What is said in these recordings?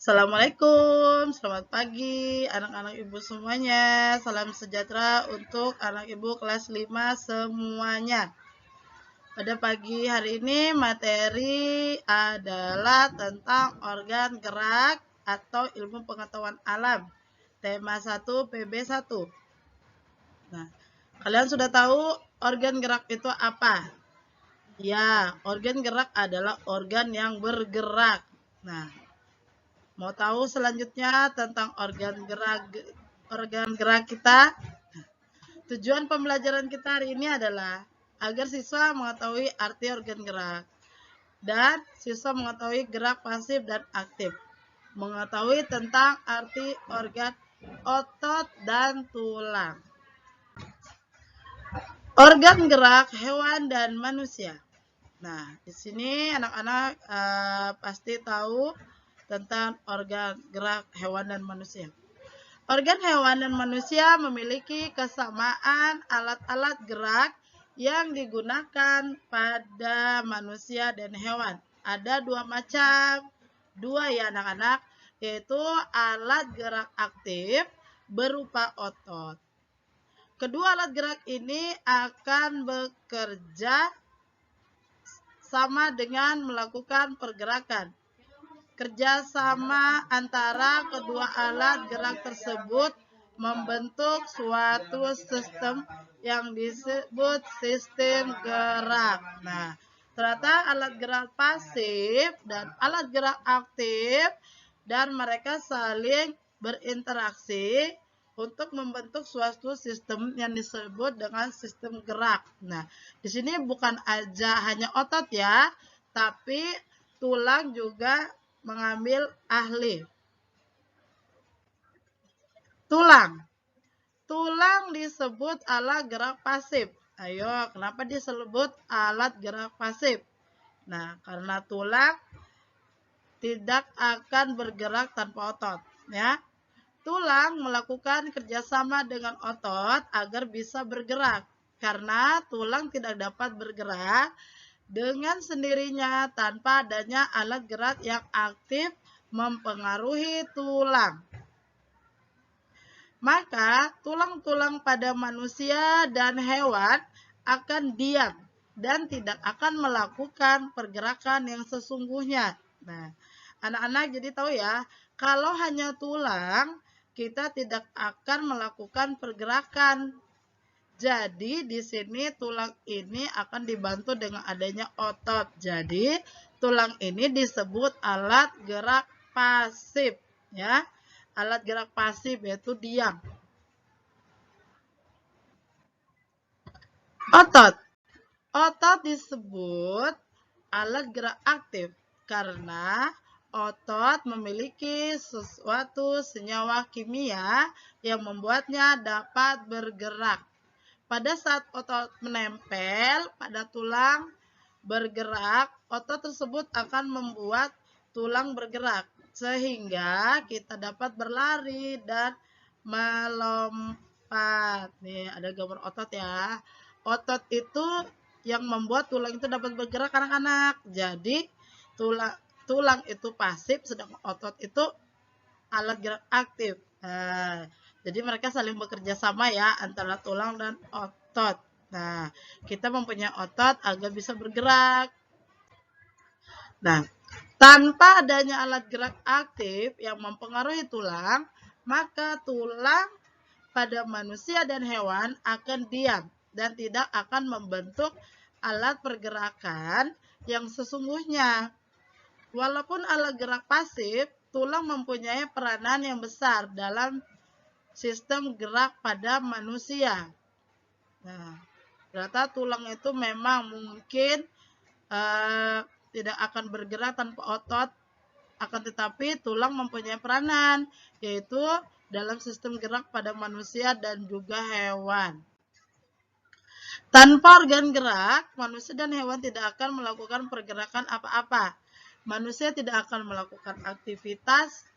Assalamualaikum, selamat pagi anak-anak ibu semuanya. Salam sejahtera untuk anak ibu kelas 5 semuanya. Pada pagi hari ini materi adalah tentang organ gerak atau ilmu pengetahuan alam. Tema 1 PB1. Nah, kalian sudah tahu organ gerak itu apa? Ya, organ gerak adalah organ yang bergerak. Nah, mau tahu selanjutnya tentang organ gerak kita? Tujuan pembelajaran kita hari ini adalah agar siswa mengetahui arti organ gerak dan siswa mengetahui gerak pasif dan aktif, mengetahui tentang arti organ otot dan tulang. Organ gerak hewan dan manusia. Nah, di sini anak-anak pasti tahu tentang organ gerak hewan dan manusia. Organ hewan dan manusia memiliki kesamaan alat-alat gerak yang digunakan pada manusia dan hewan. Ada dua ya anak-anak, yaitu alat gerak aktif berupa otot. Kedua alat gerak ini akan bekerja sama dengan melakukan pergerakan. Kerjasama antara kedua alat gerak tersebut membentuk suatu sistem yang disebut sistem gerak. Nah, ternyata alat gerak pasif dan alat gerak aktif dan mereka saling berinteraksi untuk membentuk suatu sistem yang disebut dengan sistem gerak. Nah, di sini bukan aja hanya otot ya, tapi tulang juga mengambil ahli. Tulang disebut alat gerak pasif. Ayo, kenapa disebut alat gerak pasif? Nah, karena tulang tidak akan bergerak tanpa otot, ya. Tulang melakukan kerjasama dengan otot agar bisa bergerak. Karena tulang tidak dapat bergerak dengan sendirinya tanpa adanya alat gerak yang aktif mempengaruhi tulang. Maka tulang-tulang pada manusia dan hewan akan diam dan tidak akan melakukan pergerakan yang sesungguhnya. Nah, anak-anak jadi tahu ya, kalau hanya tulang, kita tidak akan melakukan pergerakan. Jadi di sini tulang ini akan dibantu dengan adanya otot. Jadi tulang ini disebut alat gerak pasif, ya. Alat gerak pasif yaitu diam. Otot disebut alat gerak aktif karena otot memiliki sesuatu senyawa kimia yang membuatnya dapat bergerak. Pada saat otot menempel pada tulang bergerak, otot tersebut akan membuat tulang bergerak sehingga kita dapat berlari dan melompat. Nih, ada gambar otot ya. Otot itu yang membuat tulang itu dapat bergerak anak-anak. Jadi tulang itu pasif, sedangkan otot itu alat gerak aktif. Nah, jadi mereka saling bekerja sama ya antara tulang dan otot. Nah, kita mempunyai otot agar bisa bergerak. Nah, tanpa adanya alat gerak aktif yang mempengaruhi tulang, maka tulang pada manusia dan hewan akan diam dan tidak akan membentuk alat pergerakan yang sesungguhnya. Walaupun alat gerak pasif, tulang mempunyai peranan yang besar dalam sistem gerak pada manusia. Nah, ternyata tulang itu memang mungkin tidak akan bergerak tanpa otot, akan tetapi tulang mempunyai peranan, yaitu dalam sistem gerak pada manusia dan juga hewan. Tanpa organ gerak, manusia dan hewan tidak akan melakukan pergerakan apa-apa. Manusia tidak akan melakukan aktivitas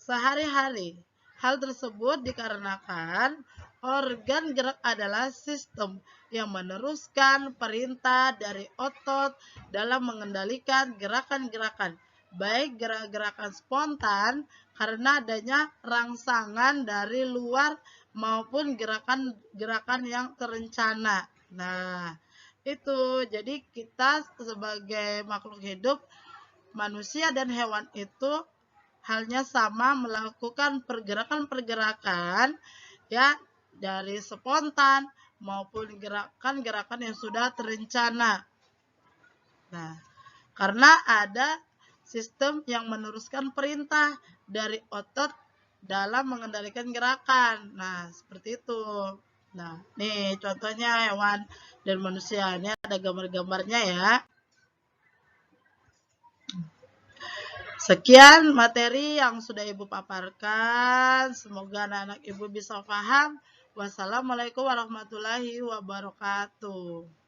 sehari-hari. Hal tersebut dikarenakan organ gerak adalah sistem yang meneruskan perintah dari otot dalam mengendalikan gerakan-gerakan baik gerak-gerakan spontan karena adanya rangsangan dari luar maupun gerakan-gerakan yang terencana. Nah, itu. Jadi kita sebagai makhluk hidup, manusia dan hewan itu halnya sama melakukan pergerakan-pergerakan ya dari spontan maupun gerakan-gerakan yang sudah terencana. Nah, karena ada sistem yang meneruskan perintah dari otot dalam mengendalikan gerakan. Nah, seperti itu. Nah, nih contohnya hewan dan manusia. Ini ada gambar-gambarnya ya. Sekian materi yang sudah Ibu paparkan. Semoga anak-anak Ibu bisa paham. Wassalamualaikum warahmatullahi wabarakatuh.